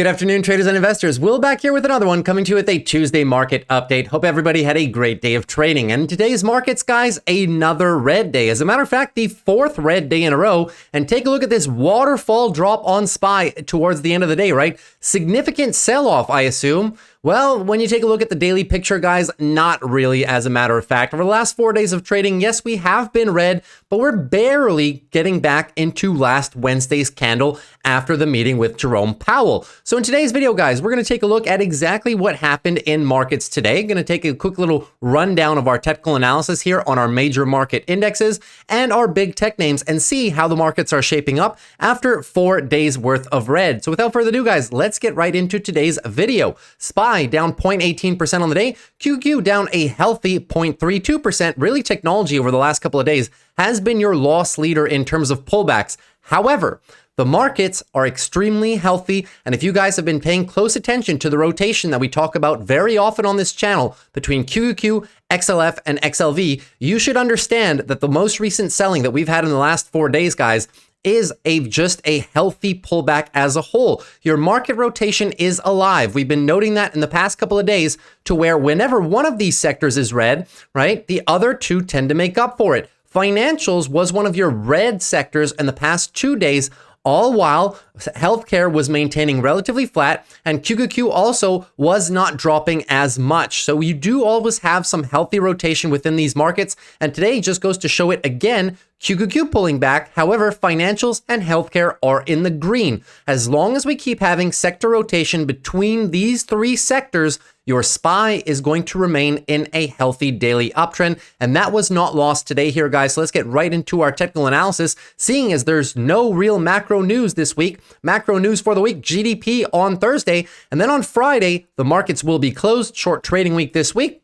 Good afternoon, traders and investors. Will back here with another one, coming to you with a Tuesday market update. Hope everybody had a great day of trading. And today's markets, guys, another red day. As a matter of fact, the fourth red day in a row. And take a look at this waterfall drop on SPY towards the end of the day, right? Significant sell-off, I assume. Well, when you take a look at the daily picture, guys, not really, as a matter of fact. Over the last 4 days of trading, yes, we have been red, but we're barely getting back into last Wednesday's candle after the meeting with Jerome Powell. So in today's video, guys, we're going to take a look at exactly what happened in markets today. Going to take a quick little rundown of our technical analysis here on our major market indexes and our big tech names and see how the markets are shaping up after 4 days worth of red. So without further ado, guys, let's get right into today's video. SPY down 0.18% on the day. QQQ down a healthy 0.32%. Really, technology over the last couple of days has been your loss leader in terms of pullbacks. However, the markets are extremely healthy, and if you guys have been paying close attention to the rotation that we talk about very often on this channel between QQQ, XLF, and XLV, you should understand that the most recent selling that we've had in the last 4 days, guys, is just a healthy pullback as a whole. Your market rotation is alive. We've been noting that in the past couple of days to where whenever one of these sectors is red, right, the other two tend to make up for it. Financials was one of your red sectors in the past 2 days, all while healthcare was maintaining relatively flat and QQQ also was not dropping as much. So you do always have some healthy rotation within these markets. And today just goes to show it again. QQQ pulling back. However, financials and healthcare are in the green. As long as we keep having sector rotation between these three sectors, your SPY is going to remain in a healthy daily uptrend. And that was not lost today here, guys. So let's get right into our technical analysis. Seeing as there's no real macro news this week, macro news for the week, GDP on Thursday. And then on Friday, the markets will be closed. Short trading week this week.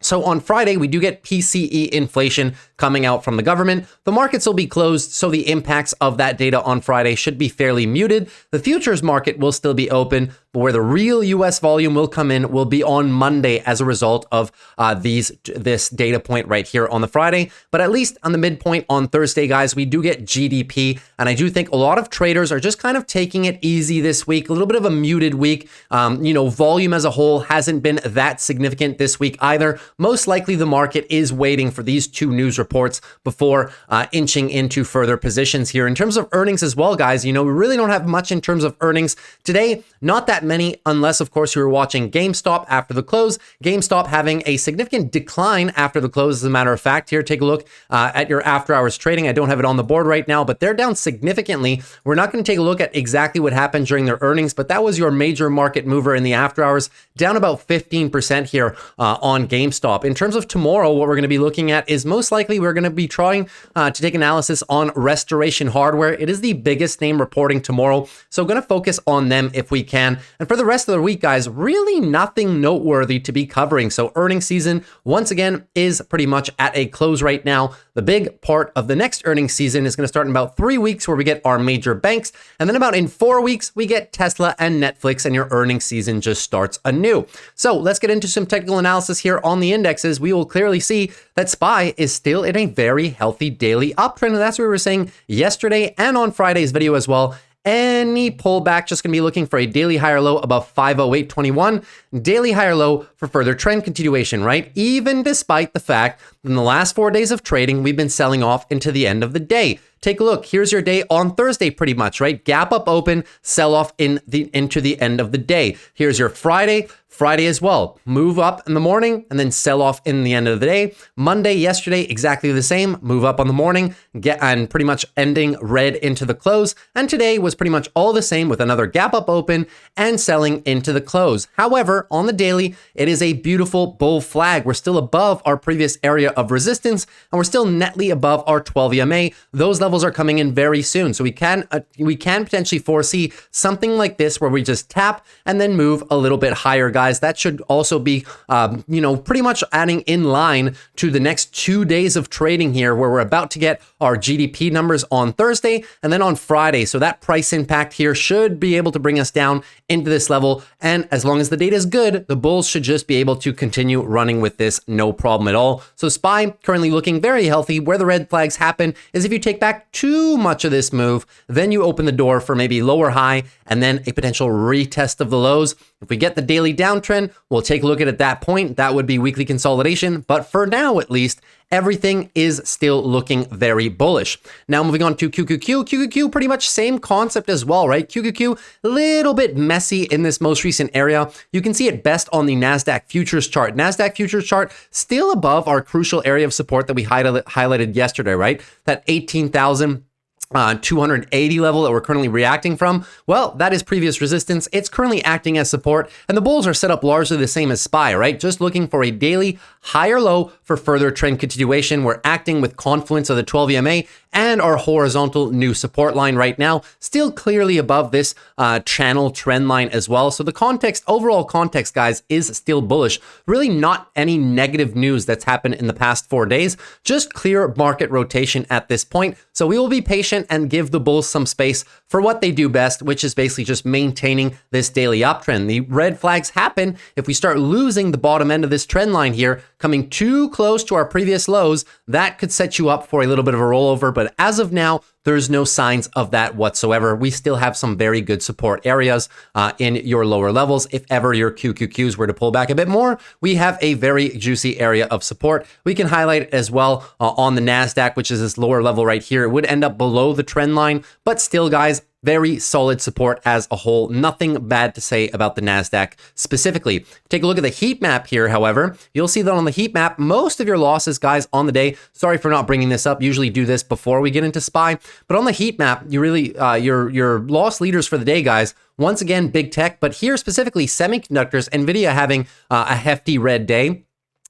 So on Friday, we do get PCE inflation coming out from the government. The markets will be closed, so the impacts of that data on Friday should be fairly muted. The futures market will still be open, but where the real US volume will come in will be on Monday as a result of this data point right here on the Friday. But at least on the midpoint on Thursday, guys, we do get GDP. And I do think a lot of traders are just kind of taking it easy this week, a little bit of a muted week. Volume as a whole hasn't been that significant this week either. Most likely the market is waiting for these two news reports before inching into further positions here. In terms of earnings as well, guys, we really don't have much in terms of earnings today. Not that many, unless, of course, you were watching GameStop after the close. GameStop having a significant decline after the close, as a matter of fact. Here, take a look at your after hours trading. I don't have it on the board right now, but they're down significantly. We're not going to take a look at exactly what happened during their earnings, but that was your major market mover in the after hours, down about 15% here on GameStop. In terms of tomorrow, what we're going to be looking at is most likely we're going to be trying to take analysis on Restoration Hardware. It is the biggest name reporting tomorrow, so going to focus on them if we can. And for the rest of the week, guys, really nothing noteworthy to be covering. So earnings season, once again, is pretty much at a close right now. The big part of the next earnings season is going to start in about 3 weeks where we get our major banks. And then about in 4 weeks, we get Tesla and Netflix, and your earnings season just starts anew. So let's get into some technical analysis here on the indexes. We will clearly see that SPY is still in a very healthy daily uptrend. And that's what we were saying yesterday and on Friday's video as well. Any pullback, just going to be looking for a daily higher low above 508.21, daily higher low for further trend continuation, right? Even despite the fact that in the last 4 days of trading, we've been selling off into the end of the day. Take a look. Here's your day on Thursday, pretty much, right? Gap up open, sell off into the end of the day. Here's your Friday as well. Move up in the morning and then sell off in the end of the day. Monday, yesterday, exactly the same. Move up on the morning, and pretty much ending red into the close. And today was pretty much all the same with another gap up open and selling into the close. However, on the daily, it is a beautiful bull flag. We're still above our previous area of resistance, and we're still netly above our 12 EMA. Those levels are coming in very soon. So we can potentially foresee something like this where we just tap and then move a little bit higher, guys. guys, that should also be, pretty much adding in line to the next 2 days of trading here, where we're about to get our GDP numbers on Thursday and then on Friday. So that price impact here should be able to bring us down into this level. And as long as the data is good, the bulls should just be able to continue running with this no problem at all. So SPY currently looking very healthy. Where the red flags happen is if you take back too much of this move, then you open the door for maybe lower high and then a potential retest of the lows. If we get the daily downtrend, we'll take a look at that point. That would be weekly consolidation. But for now, at least, everything is still looking very bullish. Now moving on to QQQ. QQQ, pretty much same concept as well, right? QQQ, a little bit messy in this most recent area. You can see it best on the NASDAQ futures chart. NASDAQ futures chart still above our crucial area of support that we highlighted yesterday, right? That 18,280 level that we're currently reacting from. Well, that is previous resistance. It's currently acting as support, and the bulls are set up largely the same as SPY, right? Just looking for a daily higher low for further trend continuation. We're acting with confluence of the 12 EMA and our horizontal new support line right now, still clearly above this channel trend line as well. So the context, overall context, guys, is still bullish. Really not any negative news that's happened in the past 4 days, just clear market rotation at this point. So we will be patient and give the bulls some space for what they do best, which is basically just maintaining this daily uptrend. The red flags happen if we start losing the bottom end of this trend line here, coming too close to our previous lows. That could set you up for a little bit of a rollover, but as of now, there's no signs of that whatsoever. We still have some very good support areas in your lower levels. If ever your QQQs were to pull back a bit more, we have a very juicy area of support. We can highlight it as well on the NASDAQ, which is this lower level right here. It would end up below the trend line, but still, guys, very solid support as a whole. Nothing bad to say about the NASDAQ specifically. Take a look at the heat map here, however. You'll see that on the heat map, most of your losses, guys, on the day, sorry for not bringing this up, usually do this before we get into SPY, but on the heat map, you really, your loss leaders for the day, guys, once again, big tech, but here specifically semiconductors, NVIDIA having a hefty red day.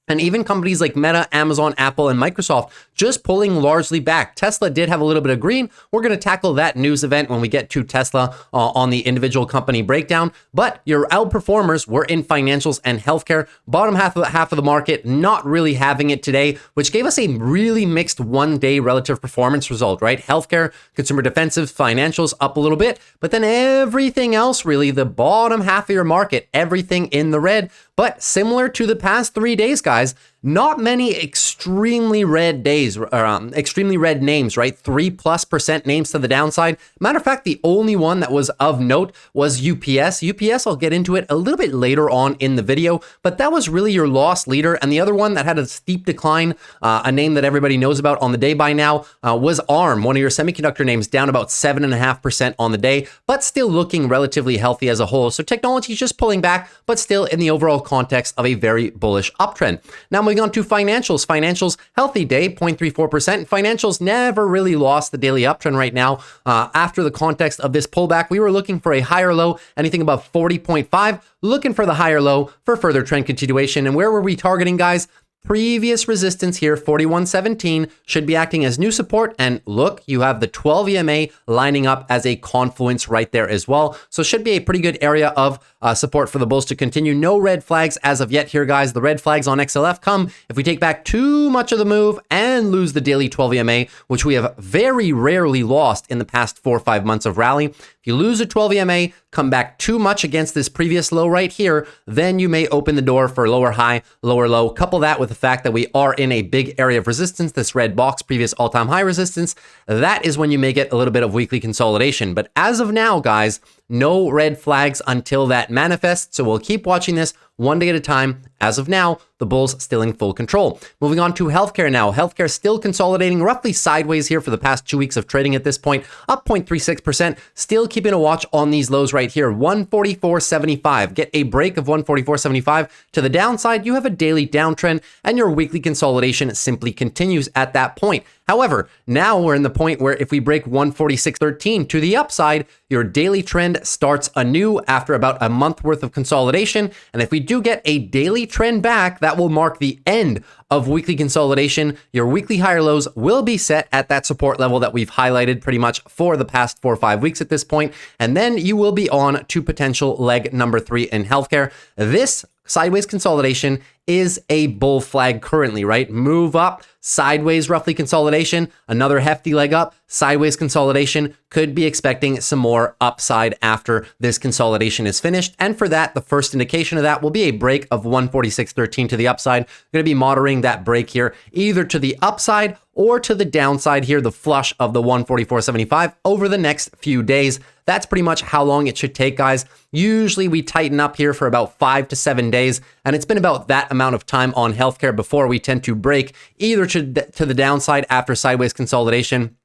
And even companies like Meta, Amazon, Apple, and Microsoft just pulling largely back. Tesla did have a little bit of green. We're going to tackle that news event when we get to Tesla on the individual company breakdown. But your outperformers were in financials and healthcare. Bottom half of the market not really having it today, which gave us a really mixed one-day relative performance result, right? Healthcare, consumer defensive, financials up a little bit, but then everything else really, the bottom half of your market, everything in the red. But similar to the past 3 days, guys, not many extremely red days, extremely red names, right? 3+% names to the downside. Matter of fact, the only one that was of note was UPS. UPS, I'll get into it a little bit later on in the video, but that was really your loss leader. And the other one that had a steep decline, a name that everybody knows about on the day by now, was ARM, one of your semiconductor names, down about 7.5% on the day, but still looking relatively healthy as a whole. So technology is just pulling back, but still in the overall context of a very bullish uptrend. Now moving on to financials. Financials, healthy day, 0.34%. Financials never really lost the daily uptrend right now. After the context of this pullback, we were looking for a higher low, anything above 40.5, looking for the higher low for further trend continuation. And where were we targeting, guys? Previous resistance here, 41.17, should be acting as new support. And look, you have the 12 EMA lining up as a confluence right there as well. So should be a pretty good area of support for the bulls to continue. No red flags as of yet here, guys. The red flags on XLF come if we take back too much of the move and lose the daily 12 EMA, which we have very rarely lost in the past 4 or 5 months of rally. If you lose a 12 EMA, come back too much against this previous low right here, then you may open the door for lower high, lower low. Couple that with the fact that we are in a big area of resistance, this red box, previous all-time high resistance. That is when you may get a little bit of weekly consolidation. But as of now, guys, no red flags until that manifests. So we'll keep watching this one day at a time. As of now, the bulls still in full control. Moving on to healthcare now. Healthcare still consolidating roughly sideways here for the past 2 weeks of trading at this point, up 0.36%. Still keeping a watch on these lows right here, 144.75. Get a break of 144.75 to the downside. You have a daily downtrend and your weekly consolidation simply continues at that point. However, now we're in the point where if we break 146.13 to the upside, your daily trend starts anew after about a month worth of consolidation. And if we do get a daily trend back, that will mark the end of weekly consolidation. Your weekly higher lows will be set at that support level that we've highlighted pretty much for the past 4 or 5 weeks at this point. And then you will be on to potential leg number 3 in healthcare. This sideways consolidation is a bull flag currently, right? Move up, sideways roughly consolidation, another hefty leg up, sideways consolidation. Could be expecting some more upside after this consolidation is finished. And for that, the first indication of that will be a break of 146.13 to the upside. I'm going to be monitoring that break here, either to the upside or to the downside here, the flush of the 144.75 over the next few days. That's pretty much how long it should take, guys. Usually we tighten up here for about 5 to 7 days, and it's been about that amount of time on healthcare before we tend to break either to the downside after sideways consolidation,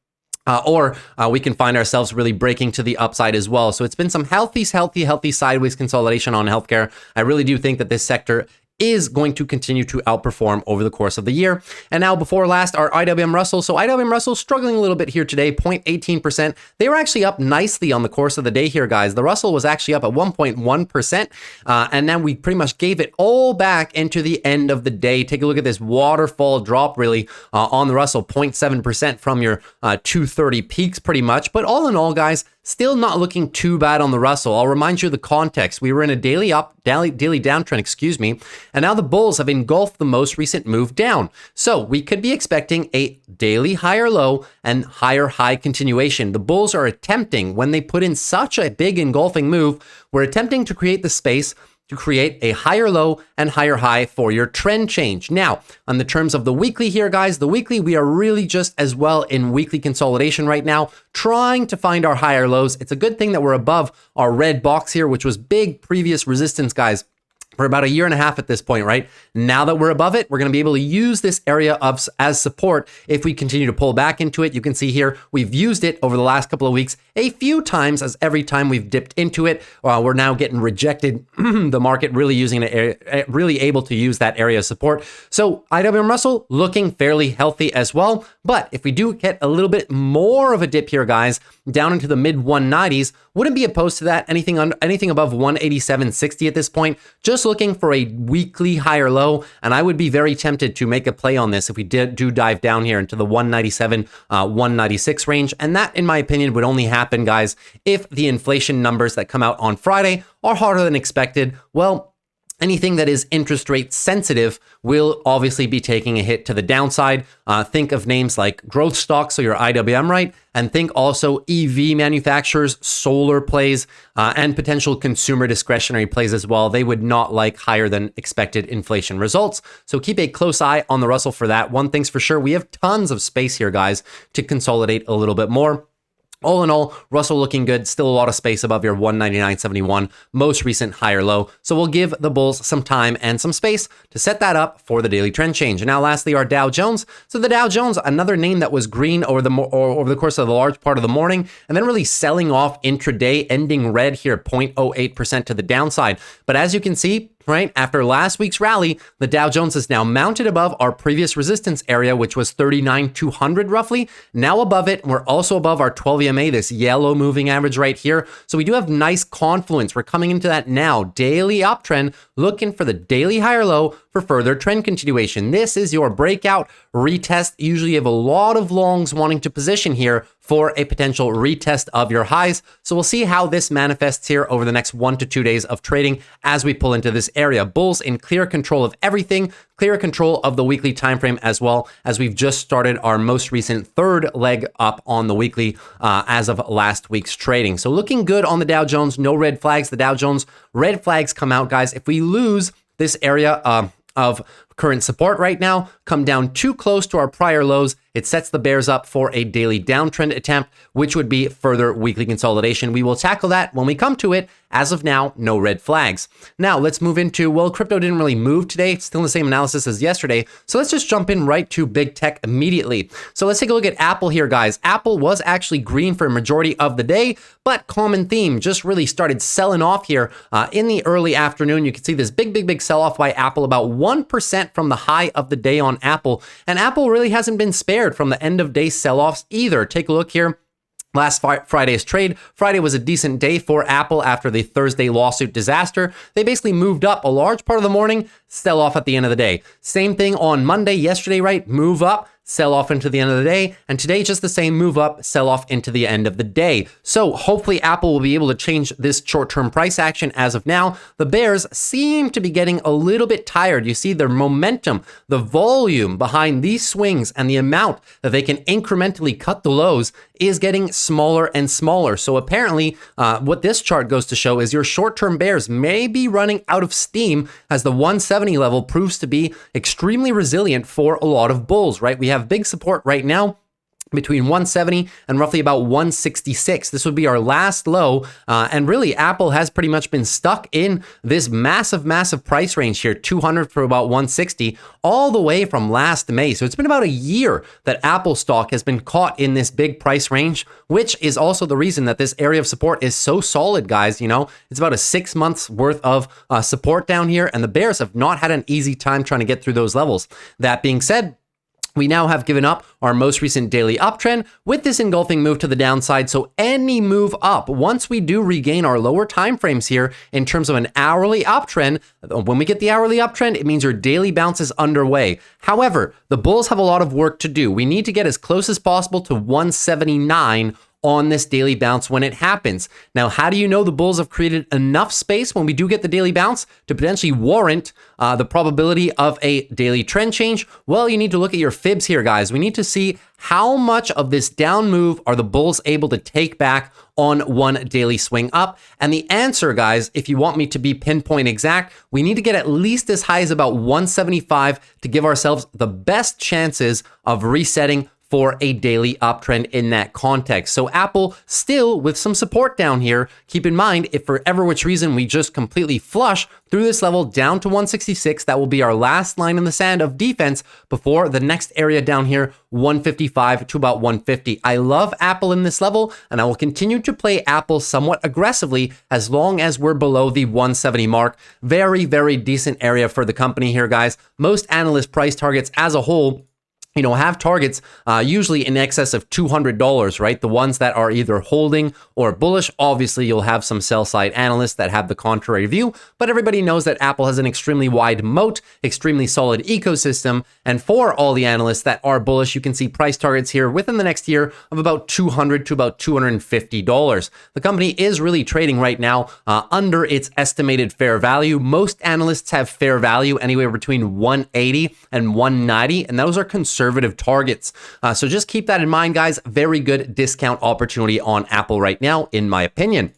or we can find ourselves really breaking to the upside as well. So it's been some healthy sideways consolidation on healthcare. I really do think that this sector is going to continue to outperform over the course of the year. And now before last, our IWM Russell. So IWM Russell struggling a little bit here today, 0.18%. They were actually up nicely on the course of the day here, guys. The Russell was actually up at 1.1%. And then we pretty much gave it all back into the end of the day. Take a look at this waterfall drop really on the Russell, 0.7% from your 230 peaks pretty much. But all in all, guys, still not looking too bad on the Russell. I'll remind you of the context. We were in a daily downtrend, and now the bulls have engulfed the most recent move down. So we could be expecting a daily higher low and higher high continuation. The bulls are attempting, when they put in such a big engulfing move, we're attempting to create the space to create a higher low and higher high for your trend change. Now, on the terms of the weekly here, guys, the weekly, we are really just as well in weekly consolidation right now, trying to find our higher lows. It's a good thing that we're above our red box here, which was big previous resistance, guys, for about 1.5 years at this point, right? Now that we're above it, we're going to be able to use this area as support if we continue to pull back into it. You can see here, we've used it over the last couple of weeks a few times, as every time we've dipped into it, we're now getting rejected. The market really using it, really able to use that area of support. So IWM Russell looking fairly healthy as well. But if we do get a little bit more of a dip here, guys, down into the mid 190s, wouldn't be opposed to that. Anything above 187.60 at this point, just looking for a weekly higher low. And I would be very tempted to make a play on this if we do dive down here into the 197, 196 range. And that, in my opinion, would only happen, guys, if the inflation numbers that come out on Friday are harder than expected. Well, anything that is interest rate sensitive will obviously be taking a hit to the downside. Think of names like growth stocks, so your IWM, right? And think also EV manufacturers, solar plays, and potential consumer discretionary plays as well. They would not like higher than expected inflation results. So keep a close eye on the Russell for that. One thing's for sure, we have tons of space here, guys, to consolidate a little bit more. All in all, Russell looking good. Still a lot of space above your 199.71, most recent higher low. So we'll give the bulls some time and some space to set that up for the daily trend change. And now lastly, our Dow Jones. So the Dow Jones, another name that was green over the course of the large part of the morning, and then really selling off intraday, ending red here, 0.08% to the downside. But as you can see, right, after last week's rally, the Dow Jones is now mounted above our previous resistance area, which was 39,200 roughly. Now above it, we're also above our 12 EMA, this yellow moving average right here. So we do have nice confluence. We're coming into that now daily uptrend, looking for the daily higher low for further trend continuation. This is your breakout retest. Usually you have a lot of longs wanting to position here for a potential retest of your highs. So we'll see how this manifests here over the next 1 to 2 days of trading as we pull into this area. Bulls in clear control of everything, clear control of the weekly time frame, as well as we've just started our most recent third leg up on the weekly as of last week's trading. So looking good on the Dow Jones, no red flags. The Dow Jones red flags come out, guys, if we lose this area of current support right now, come down too close to our prior lows, it sets the bears up for a daily downtrend attempt, which would be further weekly consolidation. We will tackle that when we come to it. As of now, no red flags. Now let's move into, well, crypto didn't really move today. It's still the same analysis as yesterday. So let's just jump in right to big tech immediately. So let's take a look at Apple here, guys. Apple was actually green for a majority of the day, but common theme just really started selling off here in the early afternoon. You can see this big sell-off by Apple, about 1% 10% from the high of the day on Apple. And Apple really hasn't been spared from the end of day sell-offs either. Take a look here. Last Friday's trade. Friday was a decent day for Apple after the Thursday lawsuit disaster. They basically moved up a large part of the morning, sell off at the end of the day. Same thing on Monday, yesterday, right? Move up, sell off into the end of the day. And today, just the same, move up, sell off into the end of the day. So hopefully Apple will be able to change this short-term price action as of now. The bears seem to be getting a little bit tired. You see their momentum, the volume behind these swings and the amount that they can incrementally cut the lows is getting smaller and smaller. So apparently what this chart goes to show is your short-term bears may be running out of steam as the 170 level proves to be extremely resilient for a lot of bulls, right? We have big support right now between 170 and roughly about 166. This would be our last low. And really, Apple has pretty much been stuck in this massive price range here, 200 for about 160, all the way from last May. So it's been about a year that Apple stock has been caught in this big price range, which is also the reason that this area of support is so solid, guys. You know, it's about a 6 months worth of support down here, and the bears have not had an easy time trying to get through those levels. That being said, we now have given up our most recent daily uptrend with this engulfing move to the downside. So any move up, once we do regain our lower time frames here in terms of an hourly uptrend, when we get the hourly uptrend, it means your daily bounce is underway. However, the bulls have a lot of work to do. We need to get as close as possible to 179 on this daily bounce when it happens. Now, how do you know the bulls have created enough space when we do get the daily bounce to potentially warrant the probability of a daily trend change? Well, you need to look at your fibs here, guys. We need to see how much of this down move are the bulls able to take back on one daily swing up. And the answer, guys, if you want me to be pinpoint exact, we need to get at least as high as about 175 to give ourselves the best chances of resetting for a daily uptrend in that context. So Apple still with some support down here. Keep in mind, if for ever which reason we just completely flush through this level down to 166, that will be our last line in the sand of defense before the next area down here, 155 to about 150. I love Apple in this level, and I will continue to play Apple somewhat aggressively as long as we're below the 170 mark. Very, very decent area for the company here, guys. Most analyst price targets as a whole, you know, have targets usually in excess of $200, right? The ones that are either holding or bullish. Obviously, you'll have some sell-side analysts that have the contrary view, but everybody knows that Apple has an extremely wide moat, extremely solid ecosystem. And for all the analysts that are bullish, you can see price targets here within the next year of about $200 to about $250. The company is really trading right now under its estimated fair value. Most analysts have fair value anywhere between 180 and 190, and those are conservative targets. So just keep that in mind, guys. Very good discount opportunity on Apple right now, in my opinion.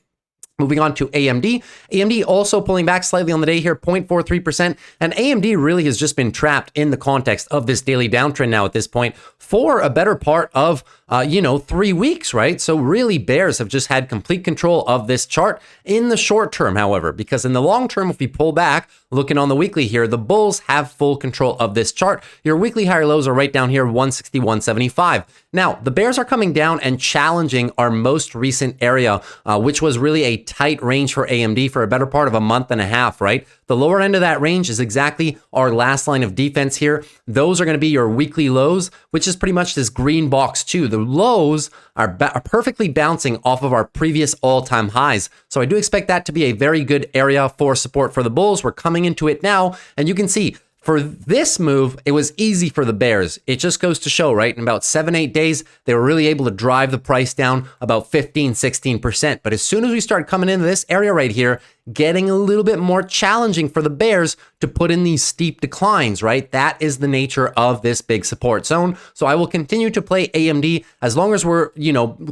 Moving on to AMD. AMD also pulling back slightly on the day here, 0.43%. And AMD really has just been trapped in the context of this daily downtrend now at this point for a better part of 3 weeks, right? So really bears have just had complete control of this chart in the short term, however, because in the long term, if we pull back, looking on the weekly here, the bulls have full control of this chart. Your weekly higher lows are right down here, 160, 175. Now, the bears are coming down and challenging our most recent area, which was really a tight range for AMD for a better part of a month and a half, right? The lower end of that range is exactly our last line of defense here. Those are going to be your weekly lows, which is pretty much this green box too. The lows are perfectly bouncing off of our previous all-time highs. So I do expect that to be a very good area for support for the bulls. We're coming into it now, and you can see for this move, it was easy for the bears. It just goes to show, right? In about 7-8 days, they were really able to drive the price down about 15-16%. But as soon as we start coming into this area right here, getting a little bit more challenging for the bears to put in these steep declines, right? That is the nature of this big support zone. So I will continue to play AMD as long as we're,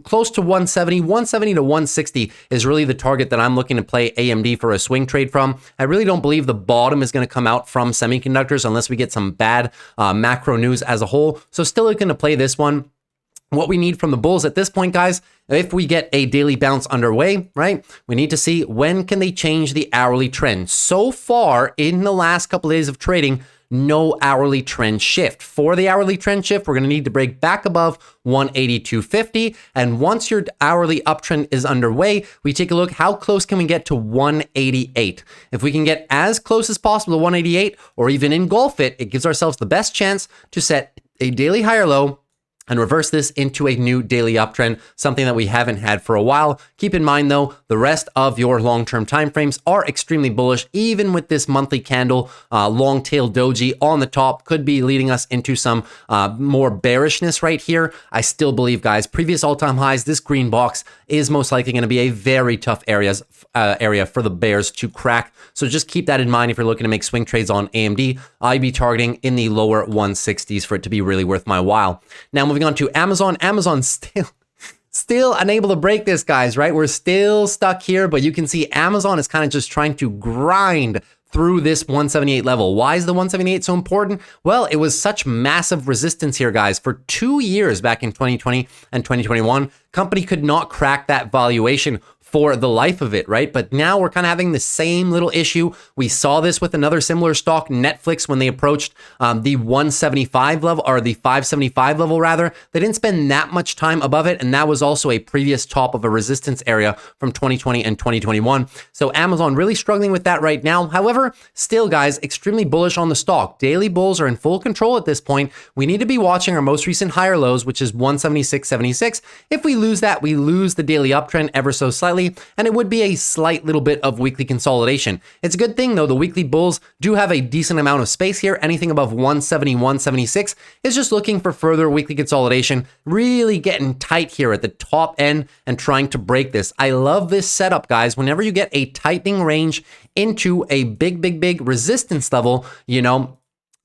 close to 170 to 160 is really the target that I'm looking to play AMD for a swing trade from. I really don't believe the bottom is going to come out from semiconductors unless we get some bad macro news as a whole. So still looking to play this one. What we need from the bulls at this point, guys, if we get a daily bounce underway, right, we need to see when can they change the hourly trend. So far in the last couple of days of trading, no hourly trend shift. For the hourly trend shift, we're going to need to break back above 182.50. And once your hourly uptrend is underway, we take a look, how close can we get to 188? If we can get as close as possible to 188 or even engulf it, it gives ourselves the best chance to set a daily higher low and reverse this into a new daily uptrend, something that we haven't had for a while. Keep in mind though, the rest of your long-term timeframes are extremely bullish, even with this monthly candle, long tail doji on the top could be leading us into some more bearishness right here. I still believe, guys, previous all-time highs, this green box is most likely going to be a very tough area for the bears to crack. So just keep that in mind if you're looking to make swing trades on AMD. I'd be targeting in the lower 160s for it to be really worth my while. Now, moving on to Amazon. Amazon still unable to break this, guys, right? We're still stuck here, but you can see Amazon is kind of just trying to grind through this 178 level. Why is the 178 so important? Well, it was such massive resistance here, guys. For 2 years back in 2020 and 2021, company could not crack that valuation for the life of it, right? But now we're kind of having the same little issue. We saw this with another similar stock, Netflix, when they approached the 175 level, or the 575 level rather. They didn't spend that much time above it, and that was also a previous top of a resistance area from 2020 and 2021. So Amazon really struggling with that right now. However, still, guys, extremely bullish on the stock. Daily bulls are in full control at this point. We need to be watching our most recent higher lows, which is 176.76. If we lose that, we lose the daily uptrend ever so slightly, and it would be a slight little bit of weekly consolidation. It's a good thing though, the weekly bulls do have a decent amount of space here. Anything above 170, 176 is just looking for further weekly consolidation, really getting tight here at the top end and trying to break this. I love this setup, guys. Whenever you get a tightening range into a big resistance level, you know,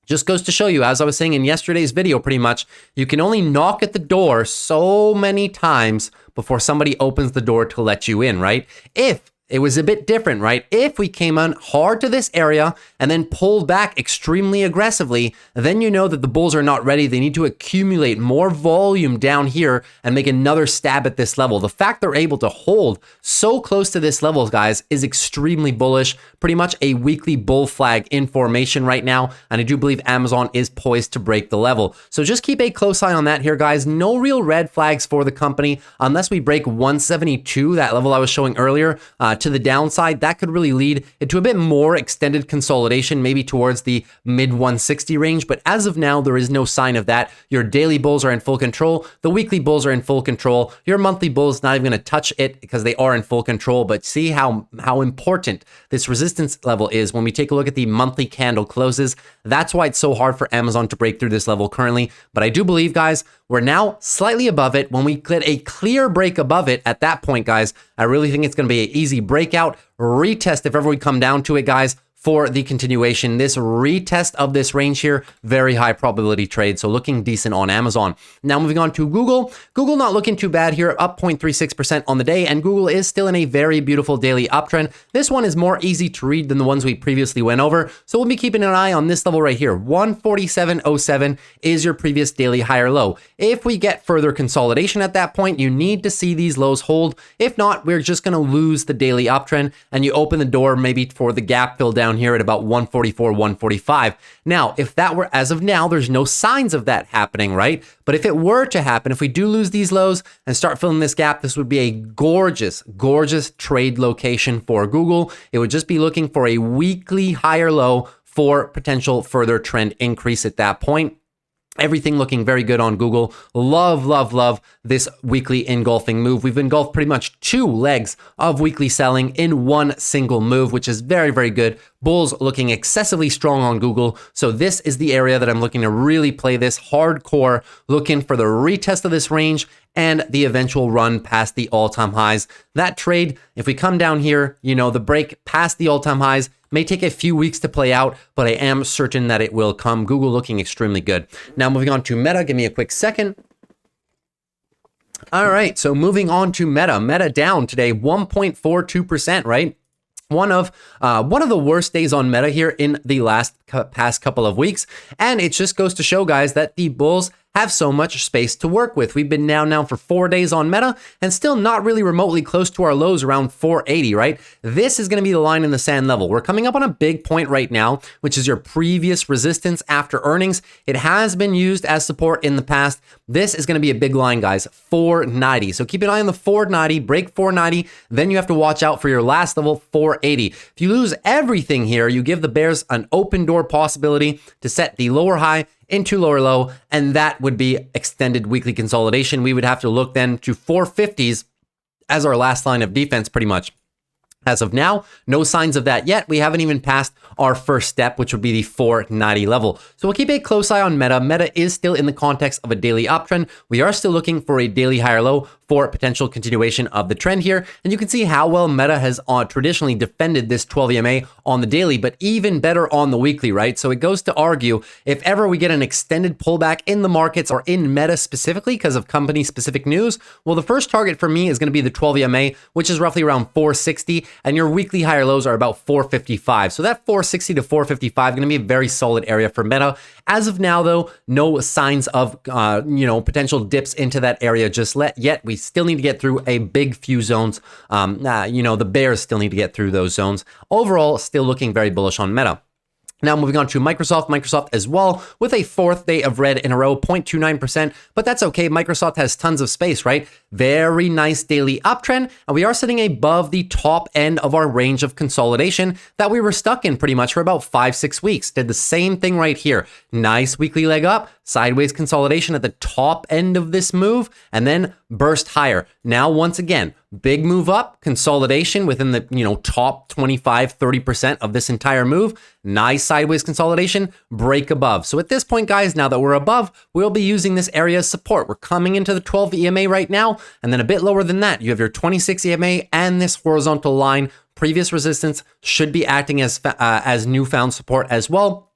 just goes to show you, as I was saying in yesterday's video, pretty much, you can only knock at the door so many times before somebody opens the door to let you in, right? If it was a bit different, right? If we came on hard to this area and then pulled back extremely aggressively, then you know that the bulls are not ready. They need to accumulate more volume down here and make another stab at this level. The fact they're able to hold so close to this level, guys, is extremely bullish. Pretty much a weekly bull flag in formation right now. And I do believe Amazon is poised to break the level. So just keep a close eye on that here, guys. No real red flags for the company unless we break 172, that level I was showing earlier, to the downside. That could really lead into a bit more extended consolidation, maybe towards the mid 160 range. But as of now, there is no sign of that. Your daily bulls are in full control. The weekly bulls are in full control. Your monthly bulls not even going to touch it because they are in full control. But see how important this resistance level is when we take a look at the monthly candle closes. That's why it's so hard for Amazon to break through this level currently. But I do believe, guys, we're now slightly above it. When we get a clear break above it, at that point, guys, I really think it's going to be an easy breakout, retest if ever we come down to it, guys, for the continuation. This retest of this range here, very high probability trade. So looking decent on Amazon. Now moving on to Google. Google not looking too bad here, up 0.36% on the day, and Google is still in a very beautiful daily uptrend. This one is more easy to read than the ones we previously went over. So we'll be keeping an eye on this level right here. 147.07 is your previous daily higher low. If we get further consolidation at that point, you need to see these lows hold. If not, we're just going to lose the daily uptrend, and you open the door maybe for the gap fill down here at about 144, 145. Now, if that were, as of now, there's no signs of that happening, right? But if it were to happen, if we do lose these lows and start filling this gap, this would be a gorgeous trade location for Google. It would just be looking for a weekly higher low for potential further trend increase at that point. Everything looking very good on Google. Love this weekly engulfing move. We've engulfed pretty much 2 legs of weekly selling in one single move, which is very good. Bulls looking excessively strong on Google. So this is the area that I'm looking to really play this hardcore, looking for the retest of this range and the eventual run past the all-time highs. That trade, if we come down here, you know, the break past the all-time highs may take a few weeks to play out, but I am certain that it will come. Google looking extremely good. Now moving on to Meta, give me a quick second. All right, so moving on to Meta. Meta down today, 1.42%, right? One of the worst days on Meta here in the past couple of weeks. And it just goes to show, guys, that the bulls have so much space to work with. We've been down now for 4 days on Meta and still not really remotely close to our lows around 480, right? This is going to be the line in the sand level. We're coming up on a big point right now, which is your previous resistance after earnings. It has been used as support in the past. This is going to be a big line, guys, 490. So keep an eye on the 490, break 490. Then you have to watch out for your last level, 480. If you lose everything here, you give the bears an open door possibility to set the lower high into lower low, and that would be extended weekly consolidation. We would have to look then to 450s as our last line of defense pretty much. As of now, no signs of that yet. We haven't even passed our first step, which would be the 490 level. So we'll keep a close eye on Meta. Meta is still in the context of a daily uptrend. We are still looking for a daily higher low for potential continuation of the trend here. And you can see how well Meta has traditionally defended this 12 EMA on the daily, but even better on the weekly, right? So it goes to argue if ever we get an extended pullback in the markets or in Meta specifically because of company specific news, well, the first target for me is going to be the 12 EMA, which is roughly around 460. And your weekly higher lows are about 455. So that 460 to 455 is going to be a very solid area for Meta. As of now, though, no signs of potential dips into that area just yet. We still need to get through a big few zones. The bears still need to get through those zones. Overall, still looking very bullish on Meta. Now moving on to Microsoft as well with a fourth day of red in a row, 0.29%, but that's okay. Microsoft has tons of space, right? Very nice daily uptrend, and we are sitting above the top end of our range of consolidation that we were stuck in pretty much for about 5-6 weeks. Did the same thing right here. Nice weekly leg up, sideways consolidation at the top end of this move, and then burst higher. Now, once again, big move up, consolidation within the top 25, 30% of this entire move. Nice sideways consolidation, break above. So at this point, guys, now that we're above, we'll be using this area as support. We're coming into the 12 EMA right now, and then a bit lower than that, you have your 26 EMA and this horizontal line. Previous resistance should be acting as newfound support as well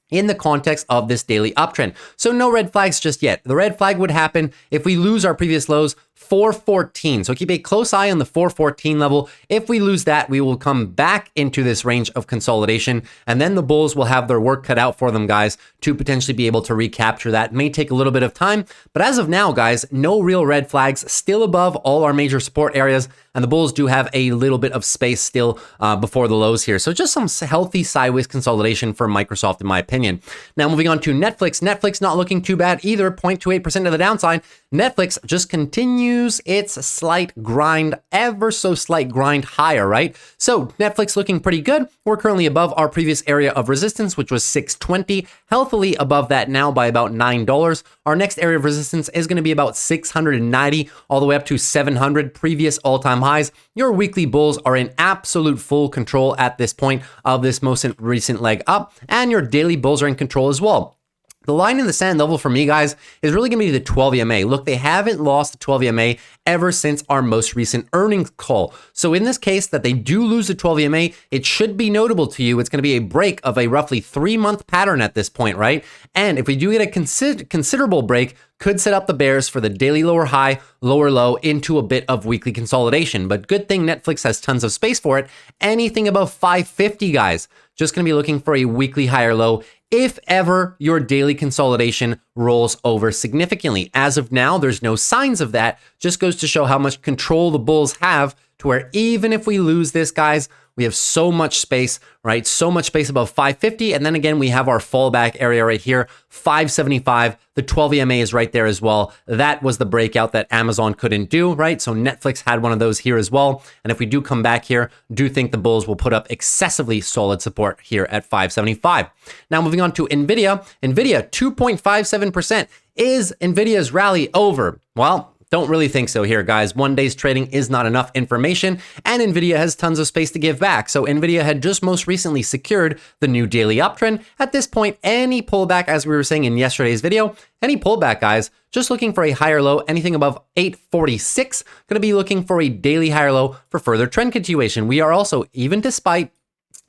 in the context of this daily uptrend. So no red flags just yet. The red flag would happen if we lose our previous lows, 414. So keep a close eye on the 414 level. If we lose that, we will come back into this range of consolidation, and then the bulls will have their work cut out for them, guys, to potentially be able to recapture that. It may take a little bit of time, but as of now, guys, no real red flags, still above all our major support areas, and the bulls do have a little bit of space still before the lows here. So just some healthy sideways consolidation for Microsoft, in my opinion. Now moving on to Netflix. Netflix not looking too bad either, 0.28% to the downside. Netflix just continues its slight grind, ever so slight grind higher, right? So Netflix looking pretty good. We're currently above our previous area of resistance, which was 620, healthily above that now by about $9. Our next area of resistance is going to be about 690 all the way up to 700, previous all-time highs. Your weekly bulls are in absolute full control at this point of this most recent leg up, and your daily bulls are in control as well. The line in the sand level for me, guys, is really going to be the 12 EMA. Look, they haven't lost the 12 EMA ever since our most recent earnings call. So in this case that they do lose the 12 EMA, it should be notable to you. It's going to be a break of a roughly 3-month pattern at this point, right? And if we do get a considerable break, could set up the bears for the daily lower high, lower low into a bit of weekly consolidation. But good thing Netflix has tons of space for it. Anything above 550, guys, just going to be looking for a weekly higher low if ever your daily consolidation rolls over significantly. As of now, there's no signs of that. Just goes to show how much control the bulls have, to where even if we lose this, guys, we have so much space, right? So much space above 550. And then again, we have our fallback area right here, 575. The 12 EMA is right there as well. That was the breakout that Amazon couldn't do, right? So Netflix had one of those here as well. And if we do come back here, do think the bulls will put up excessively solid support here at 575. Now moving on to NVIDIA. NVIDIA, 2.57%. Is NVIDIA's rally over? Well, don't really think so here, guys. 1 day's trading is not enough information, and NVIDIA has tons of space to give back. So NVIDIA had just most recently secured the new daily uptrend. At this point, any pullback, as we were saying in yesterday's video, any pullback, guys, just looking for a higher low, anything above 846, going to be looking for a daily higher low for further trend continuation. We are also, even despite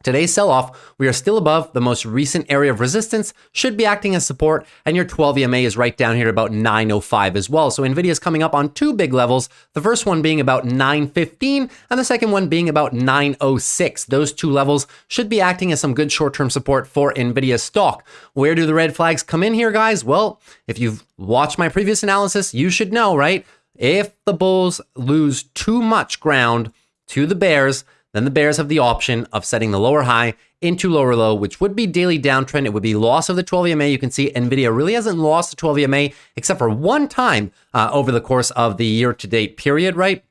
Today's sell-off, we are still above the most recent area of resistance, should be acting as support, and your 12 EMA is right down here at about 905 as well. So NVIDIA is coming up on two big levels, the first one being about 915, and the second one being about 906. Those two levels should be acting as some good short-term support for NVIDIA stock. Where do the red flags come in here, guys? Well, if you've watched my previous analysis, you should know, right? If the bulls lose too much ground to the bears, then the bears have the option of setting the lower high into lower low, which would be daily downtrend. It would be loss of the 12 EMA. You can see NVIDIA really hasn't lost the 12 EMA except for one time over the course of the year-to-date period, right?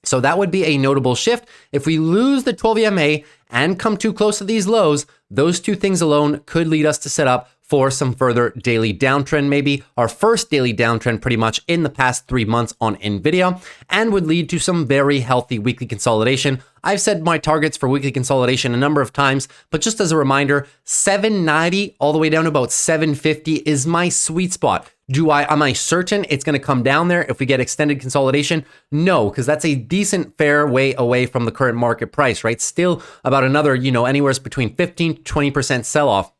So that would be a notable shift. If we lose the 12 EMA and come too close to these lows, those two things alone could lead us to set up for some further daily downtrend, maybe our first daily downtrend pretty much in the past 3 months on NVIDIA, and would lead to some very healthy weekly consolidation. I've said my targets for weekly consolidation a number of times, but just as a reminder, 790 all the way down to about 750 is my sweet spot. Am I certain it's going to come down there if we get extended consolidation? No, because that's a decent fair way away from the current market price, right? Still about another, anywhere between 15 to 20% sell-off.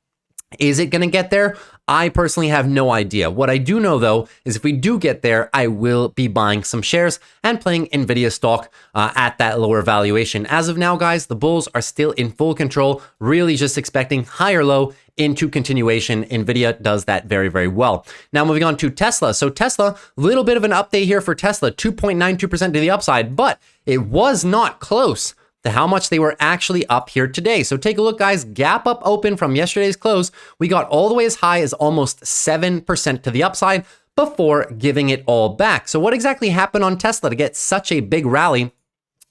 Is it going to get there? I personally have no idea. What I do know, though, is if we do get there, I will be buying some shares and playing NVIDIA stock at that lower valuation. As of now, guys, the bulls are still in full control, really just expecting higher low into continuation. NVIDIA does that very, very well. Now moving on to Tesla. So Tesla, a little bit of an update here for Tesla, 2.92% to the upside, but it was not close to how much they were actually up here today. So take a look, guys. Gap up open from yesterday's close. We got all the way as high as almost 7% to the upside before giving it all back. So what exactly happened on Tesla to get such a big rally?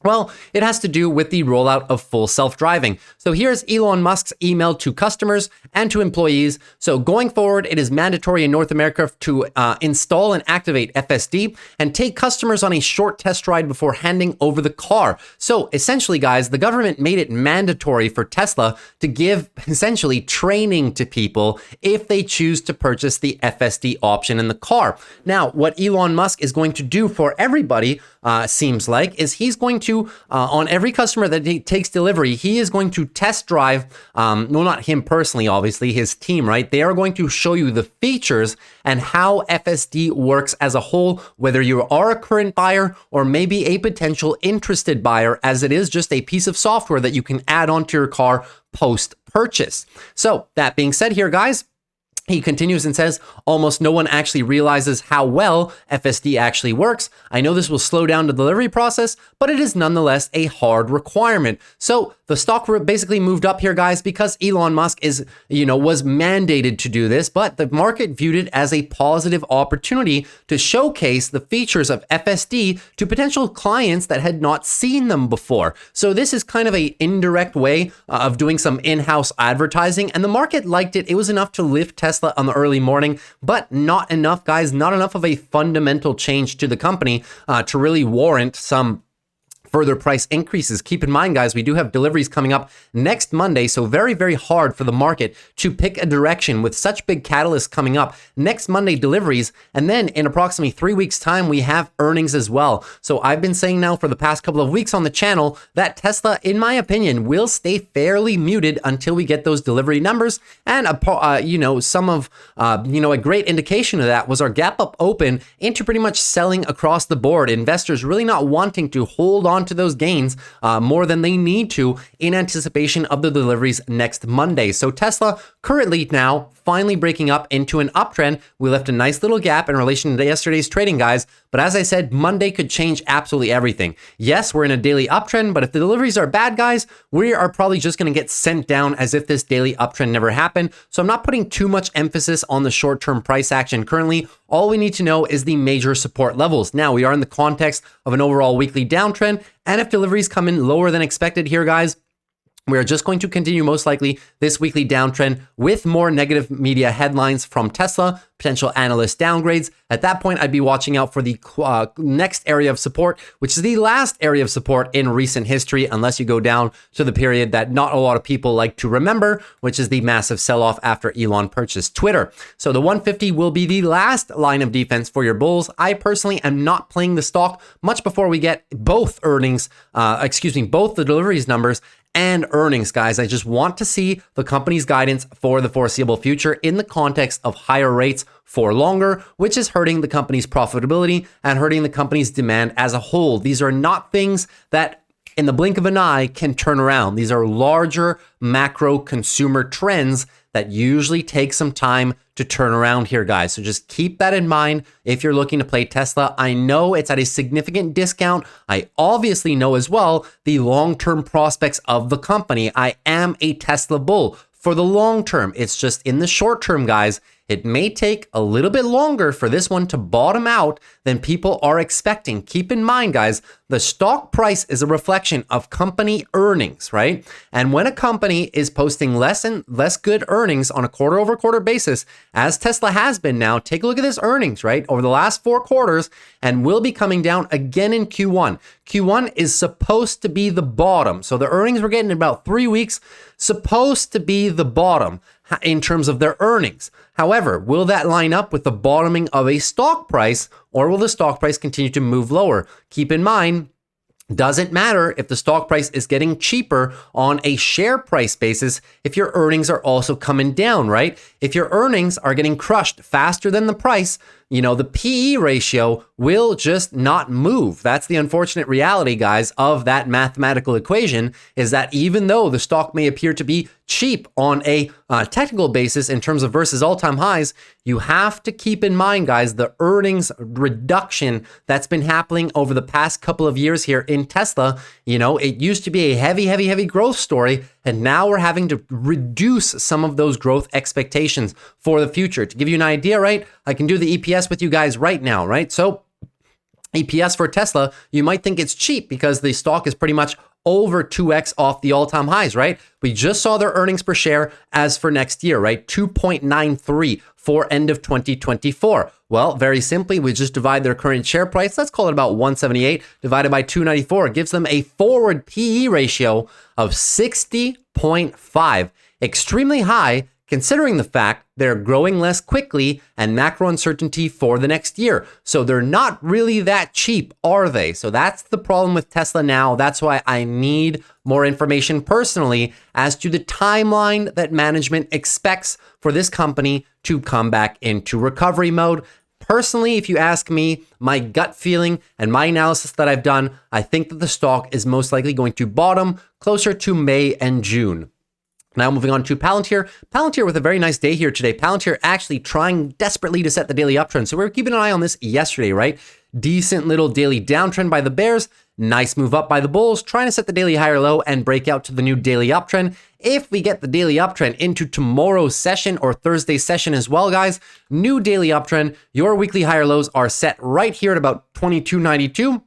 Well, it has to do with the rollout of full self-driving. So here's Elon Musk's email to customers and to employees. So going forward, it is mandatory in North America to install and activate FSD and take customers on a short test ride before handing over the car. So essentially, guys, the government made it mandatory for Tesla to give essentially training to people if they choose to purchase the FSD option in the car. Now, what Elon Musk is going to do for everybody, seems like, is he's going to, on every customer that he takes delivery, he is going to test drive, no, not him personally, obviously, his team, right? They are going to show you the features and how FSD works as a whole, whether you are a current buyer or maybe a potential interested buyer, as it is just a piece of software that you can add onto your car post-purchase. So that being said here, guys, he continues and says, almost no one actually realizes how well FSD actually works. I know this will slow down the delivery process, but it is nonetheless a hard requirement. So the stock basically moved up here, guys, because Elon Musk was mandated to do this, but the market viewed it as a positive opportunity to showcase the features of FSD to potential clients that had not seen them before. So this is kind of an indirect way of doing some in-house advertising, and the market liked it. It was enough to lift Tesla on the early morning, but not enough, guys, not enough of a fundamental change to the company to really warrant some further price increases. Keep in mind, guys, we do have deliveries coming up next Monday, so very, very hard for the market to pick a direction with such big catalysts coming up. Next Monday deliveries, and then in approximately 3 weeks' time, we have earnings as well. So I've been saying now for the past couple of weeks on the channel that Tesla, in my opinion, will stay fairly muted until we get those delivery numbers. And a great indication of that was our gap up open into pretty much selling across the board. Investors really not wanting to hold on to those gains more than they need to in anticipation of the deliveries next Monday. So Tesla currently now finally breaking up into an uptrend. We left a nice little gap in relation to yesterday's trading, guys. But as I said, Monday could change absolutely everything. Yes, we're in a daily uptrend, but if the deliveries are bad, guys, we are probably just going to get sent down as if this daily uptrend never happened. So I'm not putting too much emphasis on the short-term price action currently. All we need to know is the major support levels. Now, we are in the context of an overall weekly downtrend, and if deliveries come in lower than expected here, guys, we are just going to continue most likely this weekly downtrend with more negative media headlines from Tesla, potential analyst downgrades. At that point, I'd be watching out for the next area of support, which is the last area of support in recent history, unless you go down to the period that not a lot of people like to remember, which is the massive sell-off after Elon purchased Twitter. So the 150 will be the last line of defense for your bulls. I personally am not playing the stock much before we get both the deliveries numbers and earnings, guys. I just want to see the company's guidance for the foreseeable future in the context of higher rates for longer, which is hurting the company's profitability and hurting the company's demand as a whole. These are not things that in the blink of an eye can turn around. These are larger macro consumer trends that usually take some time to turn around here, guys. So just keep that in mind if you're looking to play Tesla. I know it's at a significant discount. I obviously know as well the long-term prospects of the company. I am a Tesla bull for the long term. It's just in the short term, guys, it may take a little bit longer for this one to bottom out than people are expecting. Keep in mind, guys, the stock price is a reflection of company earnings, right? And when a company is posting less and less good earnings on a quarter over quarter basis, as Tesla has been now, take a look at this earnings, right? Over the last 4 quarters, and will be coming down again in Q1. Q1 is supposed to be the bottom. So the earnings we're getting in about 3 weeks, supposed to be the bottom in terms of their earnings. However, will that line up with the bottoming of a stock price, or will the stock price continue to move lower? Keep in mind, doesn't matter if the stock price is getting cheaper on a share price basis if your earnings are also coming down, right? If your earnings are getting crushed faster than the price, you know, the PE ratio will just not move. That's the unfortunate reality, guys, of that mathematical equation, is that even though the stock may appear to be cheap on a technical basis in terms of versus all-time highs, you have to keep in mind, guys, the earnings reduction that's been happening over the past couple of years here in Tesla. You know, it used to be a heavy growth story, and now we're having to reduce some of those growth expectations for the future. To give you an idea, right, I can do the EPS with you guys right now, right? So EPS for Tesla, you might think it's cheap because the stock is pretty much over 2x off the all-time highs, right? We just saw their earnings per share as for next year, right? 2.93 for end of 2024. Well, very simply, we just divide their current share price, let's call it about 178, divided by 294. It gives them a forward PE ratio of 60.5. Extremely high, considering the fact they're growing less quickly and macro uncertainty for the next year. So they're not really that cheap, are they? So that's the problem with Tesla now. That's why I need more information personally as to the timeline that management expects for this company to come back into recovery mode. Personally, if you ask me, my gut feeling and my analysis that I've done, I think that the stock is most likely going to bottom closer to May and June. Now moving on to Palantir. Palantir with a very nice day here today. Palantir actually trying desperately to set the daily uptrend. So we were keeping an eye on this yesterday, right? Decent little daily downtrend by the bears. Nice move up by the bulls, trying to set the daily higher low and break out to the new daily uptrend. If we get the daily uptrend into tomorrow's session or Thursday's session as well, guys, new daily uptrend, your weekly higher lows are set right here at about 22.92.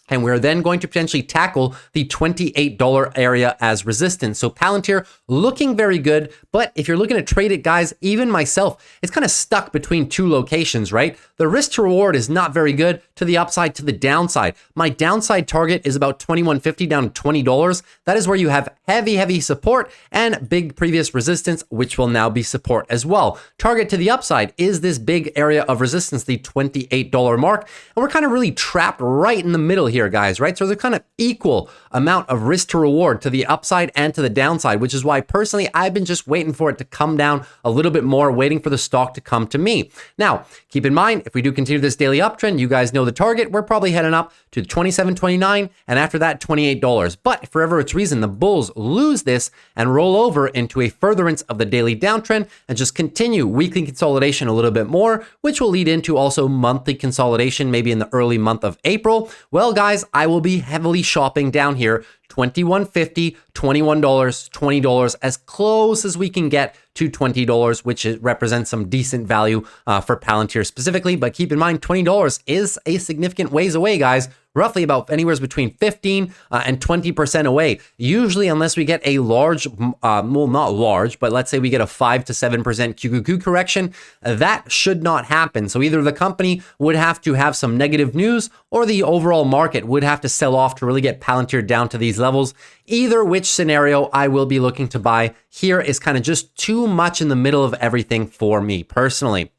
And we're then going to potentially tackle the $28 area as resistance. So Palantir looking very good. But if you're looking to trade it, guys, even myself, it's kind of stuck between 2 locations, right? The risk to reward is not very good to the upside, to the downside. My downside target is about $21.50 down to $20. That is where you have heavy support and big previous resistance, which will now be support as well. Target to the upside is this big area of resistance, the $28 mark. And we're kind of really trapped right in the middle here, guys, right? So there's a kind of equal amount of risk to reward to the upside and to the downside, which is why personally I've been just waiting for it to come down a little bit more, waiting for the stock to come to me. Now, keep in mind, if we do continue this daily uptrend, you guys know the target, we're probably heading up to $27.29 and after that $28. But if for whatever it's reason the bulls lose this and roll over into a furtherance of the daily downtrend and just continue weekly consolidation a little bit more, which will lead into also monthly consolidation maybe in the early month of April, well guys, I will be heavily shopping down here, $21.50, $21, $20, as close as we can get to $20, which represents some decent value for Palantir specifically. But keep in mind, $20 is a significant ways away, guys. Roughly about anywhere between 15 and 20% away. Usually, unless we get a large, well, not large, but let's say we get a 5 to 7% QQQ correction, that should not happen. So either the company would have to have some negative news or the overall market would have to sell off to really get Palantir down to these levels. Either which scenario I will be looking to buy here is kind of just too much in the middle of everything for me personally.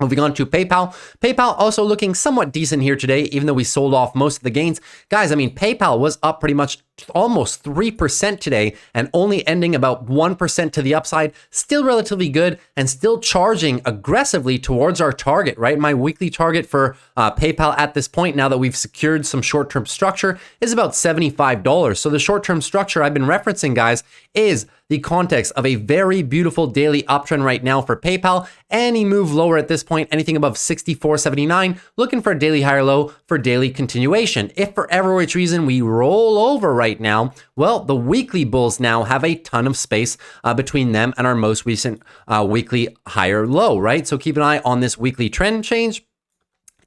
Moving on to PayPal. PayPal also looking somewhat decent here today, even though we sold off most of the gains. Guys, I mean, PayPal was up pretty much almost 3% today and only ending about 1% to the upside. Still relatively good and still charging aggressively towards our target, right? My weekly target for PayPal at this point, now that we've secured some short-term structure, is about $75. So the short-term structure I've been referencing, guys, is the context of a very beautiful daily uptrend right now for PayPal. Any move lower at this point, anything above 64.79, looking for a daily higher low for daily continuation. If for every which reason we roll over right now, well, the weekly bulls now have a ton of space between them and our most recent weekly higher low, right? So keep an eye on this weekly trend change.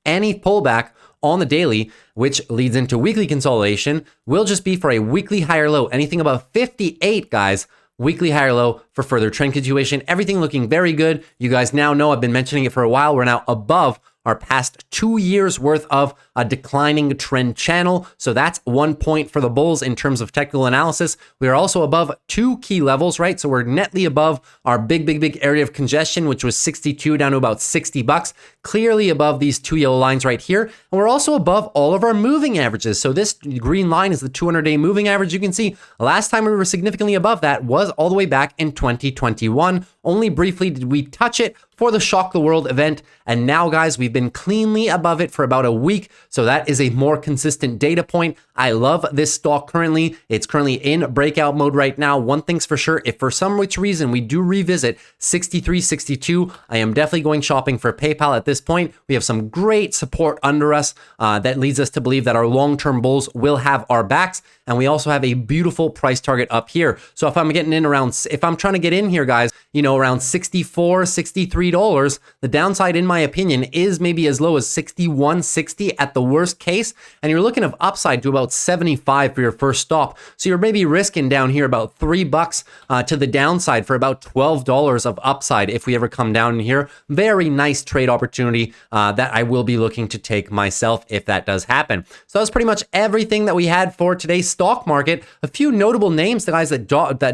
Any pullback on the daily, which leads into weekly consolidation, will just be for a weekly higher low. Anything above 58, guys, weekly higher low for further trend continuation. Everything looking very good. You guys now know I've been mentioning it for a while. We're now above our past 2 years worth of a declining trend channel. So that's 1 point for the bulls in terms of technical analysis. We are also above 2 key levels, right? So we're netly above our big area of congestion, which was 62 down to about $60, clearly above these 2 yellow lines right here. And we're also above all of our moving averages. So this green line is the 200-day moving average. You can see last time we were significantly above that was all the way back in 2021. Only briefly did we touch it for the Shock the World event. And now, guys, we've been cleanly above it for about a week. So that is a more consistent data point. I love this stock currently. It's currently in breakout mode right now. One thing's for sure, if for some which reason we do revisit 63, 62, I am definitely going shopping for PayPal at this point. We have some great support under us that leads us to believe that our long-term bulls will have our backs. And we also have a beautiful price target up here. So if I'm getting in around, if I'm trying to get in here, guys, you know, around $64, $63, the downside, in my opinion, is maybe as low as $61.60 at the worst case. And you're looking of upside to about 75 for your first stop. So you're maybe risking down here about $3 to the downside for about $12 of upside if we ever come down in here. Very nice trade opportunity that I will be looking to take myself if that does happen. So that's pretty much everything that we had for today's stock market. A few notable names, the guys that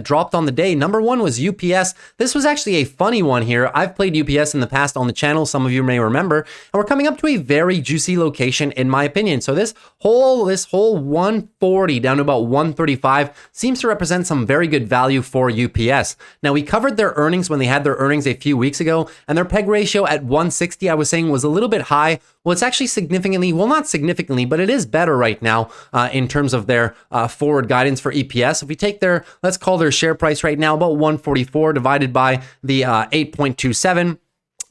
dropped on the day. Number one was UPS. This was actually a funny one here. I've played UPS in the past on the channel. Some of you may remember, and we're coming up to a very juicy location in my opinion. So this whole 140 down to about 135 seems to represent some very good value for UPS. Now, we covered their earnings when they had their earnings a few weeks ago, and their PEG ratio at 160, I was saying, was a little bit high. Well, it's actually significantly, well, not significantly, but it is better right now in terms of their forward guidance for EPS. If we take their, let's call their share price right now, about 144 divided by the 8.27,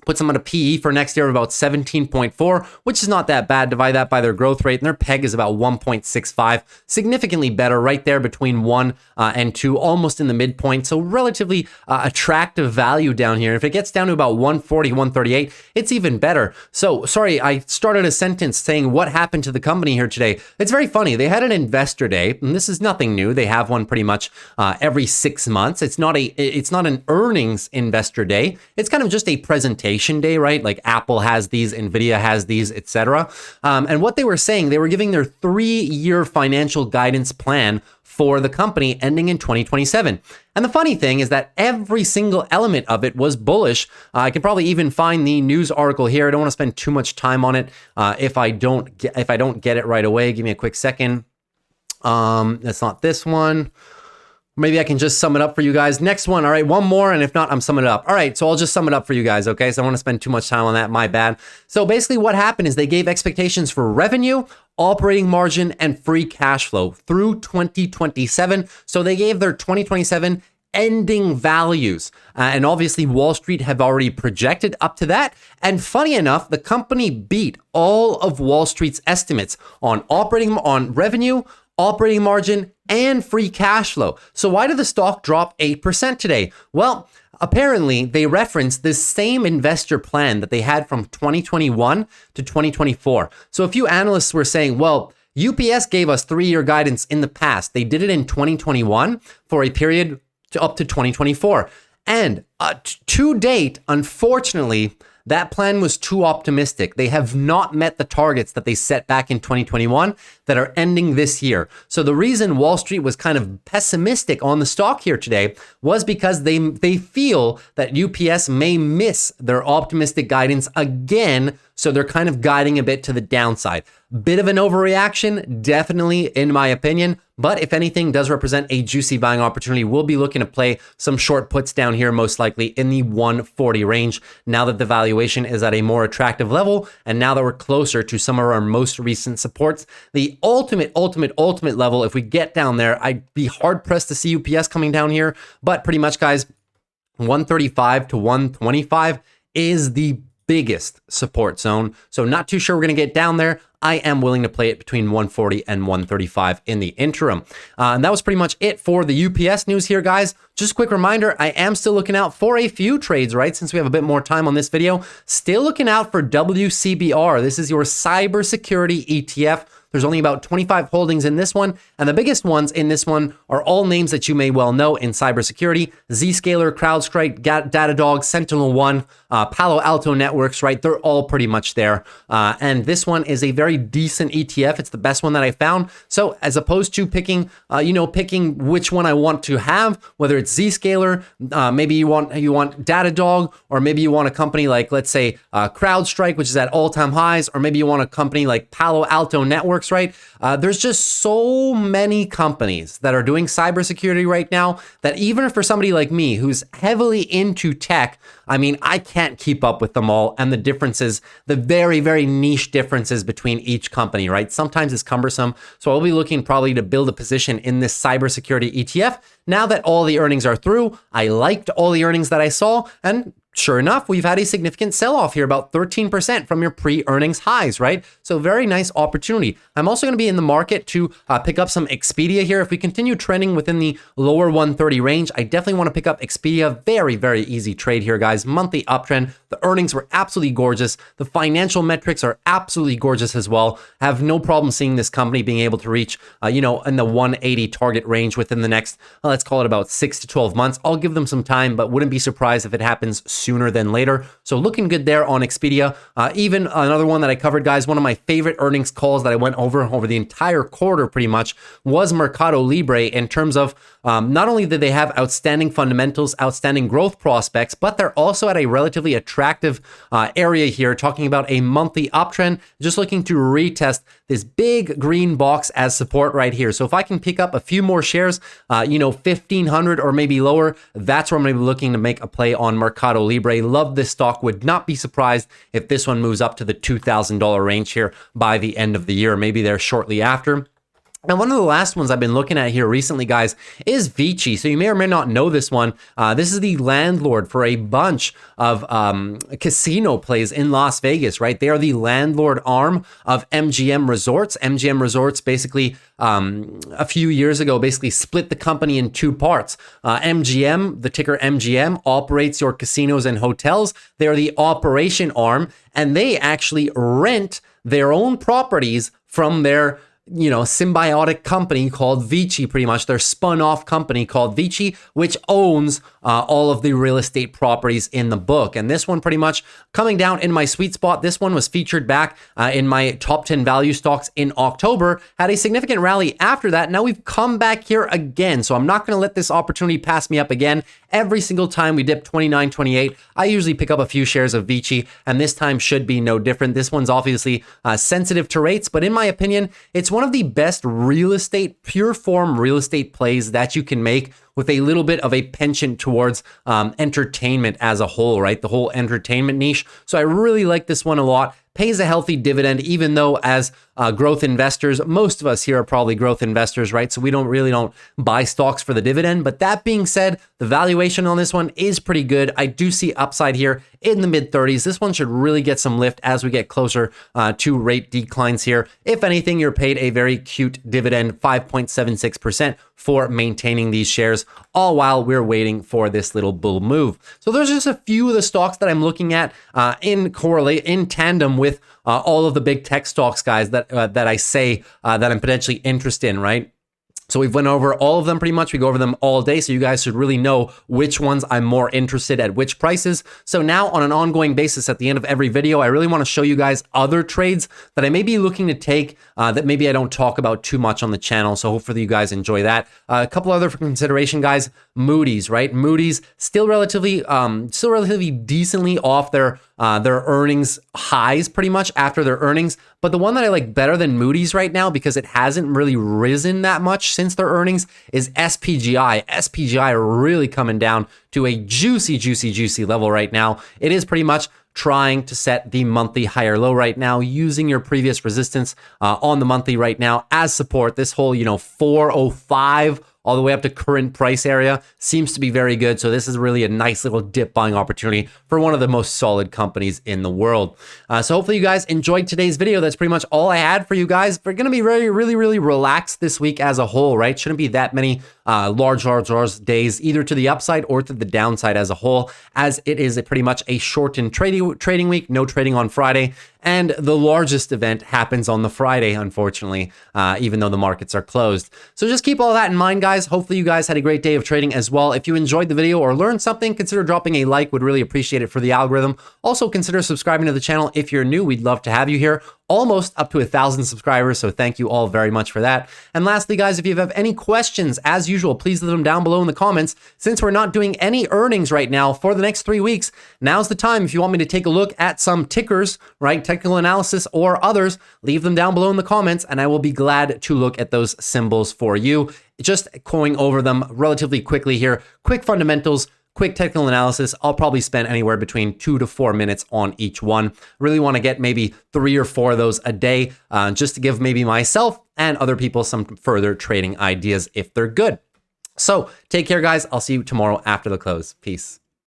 puts them on a PE for next year of about 17.4, which is not that bad. Divide that by their growth rate, and their PEG is about 1.65, significantly better right there between 1 and 2, almost in the midpoint. So relatively attractive value down here. If it gets down to about 140, 138, it's even better. So sorry, I started a sentence saying what happened to the company here today. It's very funny. They had an investor day, and this is nothing new. They have one pretty much every 6 months. It's not an earnings investor day. It's kind of just a presentation day, right? Like Apple has these, NVIDIA has these, etc. And what they were saying, they were giving their 3-year financial guidance plan for the company ending in 2027. And the funny thing is that every single element of it was bullish. I can probably even find the news article here. I don't want to spend too much time on it if I don't get it right away. Give me a quick second. That's not this one. Maybe I can just sum it up for you guys. Next one. All right, one more. And if not, I'm summing it up. All right, so I'll just sum it up for you guys. Okay, so I don't want to spend too much time on that. My bad. So basically what happened is they gave expectations for revenue, operating margin, and free cash flow through 2027. So they gave their 2027 ending values. And obviously Wall Street have already projected up to that. And funny enough, the company beat all of Wall Street's estimates on revenue, operating margin, and free cash flow. So why did the stock drop 8% today? Well, apparently they referenced this same investor plan that they had from 2021 to 2024. So a few analysts were saying, well, UPS gave us 3-year guidance in the past. They did it in 2021 for a period up to 2024. And To date, unfortunately, that plan was too optimistic. They have not met the targets that they set back in 2021 that are ending this year. So the reason Wall Street was kind of pessimistic on the stock here today was because they feel that UPS may miss their optimistic guidance again. So they're kind of guiding a bit to the downside. Bit of an overreaction, definitely, in my opinion. But if anything, does represent a juicy buying opportunity. We'll be looking to play some short puts down here, most likely in the 140 range, now that the valuation is at a more attractive level, and now that we're closer to some of our most recent supports. The ultimate level, if we get down there, I'd be hard-pressed to see UPS coming down here. But pretty much, guys, 135 to 125 is the biggest support zone. So not too sure we're going to get down there. I am willing to play it between 140 and 135 in the interim. And that was pretty much it for the UPS news here, guys. Just a quick reminder, I am still looking out for a few trades, right? Since we have a bit more time on this video, still looking out for WCBR. This is your cybersecurity ETF. There's only about 25 holdings in this one, and the biggest ones in this one are all names that you may well know in cybersecurity: Zscaler, CrowdStrike, Datadog, SentinelOne, Palo Alto Networks, right? They're all pretty much there. And this one is a very decent ETF. It's the best one that I found. So as opposed to picking, picking which one I want to have, whether it's Zscaler, maybe you want Datadog, or maybe you want a company like, let's say, CrowdStrike, which is at all-time highs, or maybe you want a company like Palo Alto Networks, right? There's just so many companies that are doing cybersecurity right now that even for somebody like me who's heavily into tech, I mean, I can't keep up with them all, and the differences, the very, very niche differences between each company, right? Sometimes it's cumbersome. So I'll be looking probably to build a position in this cybersecurity ETF. Now that all the earnings are through, I liked all the earnings that I saw, and sure enough, we've had a significant sell-off here, about 13% from your pre-earnings highs, right? So very nice opportunity. I'm also going to be in the market to pick up some Expedia here. If we continue trending within the lower 130 range, I definitely want to pick up Expedia. Very, very easy trade here, guys. Monthly uptrend. The earnings were absolutely gorgeous. The financial metrics are absolutely gorgeous as well. I have no problem seeing this company being able to reach, in the 180 target range within the next, let's call it about 6 to 12 months. I'll give them some time, but wouldn't be surprised if it happens sooner than later. So looking good there on Expedia. Even another one that I covered, guys, one of my favorite earnings calls that I went over the entire quarter pretty much was Mercado Libre, in terms of not only did they have outstanding fundamentals, outstanding growth prospects, but they're also at a relatively attractive area here, talking about a monthly uptrend, just looking to retest this big green box as support right here. So if I can pick up a few more shares, 1,500 or maybe lower, that's where I'm going to be looking to make a play on Mercado Libre. Love this stock. Would not be surprised if this one moves up to the $2,000 range here by the end of the year, maybe there shortly after. And one of the last ones I've been looking at here recently, guys, is Vici. So you may or may not know this one. This is the landlord for a bunch of casino plays in Las Vegas, right? They are the landlord arm of MGM Resorts. MGM Resorts basically, a few years ago, basically split the company in two parts. MGM, the ticker MGM, operates your casinos and hotels. They are the operation arm, and they actually rent their own properties from their symbiotic company called Vici, pretty much their spun off company called Vici, which owns all of the real estate properties in the book. And this one pretty much coming down in my sweet spot. This one was featured back in my top 10 value stocks in October, had a significant rally after that. Now we've come back here again. So I'm not going to let this opportunity pass me up again. Every single time we dip 29, 28, I usually pick up a few shares of Vici, and this time should be no different. This one's obviously sensitive to rates, but in my opinion, it's one of the best real estate, pure form real estate plays that you can make, with a little bit of a penchant towards entertainment as a whole, right? The whole entertainment niche. So I really like this one a lot. Pays a healthy dividend, even though as growth investors, most of us here are probably growth investors, right? So we don't buy stocks for the dividend. But that being said, the valuation on this one is pretty good. I do see upside here in the mid 30s. This one should really get some lift as we get closer to rate declines here. If anything, you're paid a very cute dividend, 5.76% for maintaining these shares, all while we're waiting for this little bull move. So there's just a few of the stocks that I'm looking at in tandem with all of the big tech stocks, guys, that I say that I'm potentially interested in, right? So we've went over all of them pretty much. We go over them all day. So you guys should really know which ones I'm more interested at which prices. So now on an ongoing basis at the end of every video, I really want to show you guys other trades that I may be looking to take that maybe I don't talk about too much on the channel. So hopefully you guys enjoy that. A couple other for consideration, guys. Moody's, right? Moody's still relatively decently off their earnings highs pretty much after their earnings. But the one that I like better than Moody's right now, because it hasn't really risen that much since their earnings, is SPGI. SPGI really coming down to a juicy level right now. It is pretty much trying to set the monthly higher low right now, using your previous resistance on the monthly right now as support. This whole, 405 all the way up to current price area seems to be very good. So this is really a nice little dip buying opportunity for one of the most solid companies in the world. So hopefully you guys enjoyed today's video. That's pretty much all I had for you guys. We're going to be really relaxed this week as a whole, right? Shouldn't be that many large days either to the upside or to the downside as a whole, as it is pretty much a shortened trading week, no trading on Friday. And the largest event happens on the Friday, unfortunately, even though the markets are closed. So just keep all that in mind, guys. Hopefully you guys had a great day of trading as well. If you enjoyed the video or learned something, consider dropping a like. Would really appreciate it for the algorithm. Also consider subscribing to the channel if you're new. We'd love to have you here. Almost up to 1,000 subscribers, so thank you all very much for that. And lastly, guys, if you have any questions, as usual, please leave them down below in the comments. Since we're not doing any earnings right now for the next 3 weeks, now's the time. If you want me to take a look at some tickers, right, technical analysis or others, leave them down below in the comments, and I will be glad to look at those symbols for you. Just going over them relatively quickly here. Quick fundamentals, quick technical analysis. I'll probably spend anywhere between 2 to 4 minutes on each one. Really want to get maybe 3 or 4 of those a day, just to give maybe myself and other people some further trading ideas if they're good. So take care, guys. I'll see you tomorrow after the close. Peace.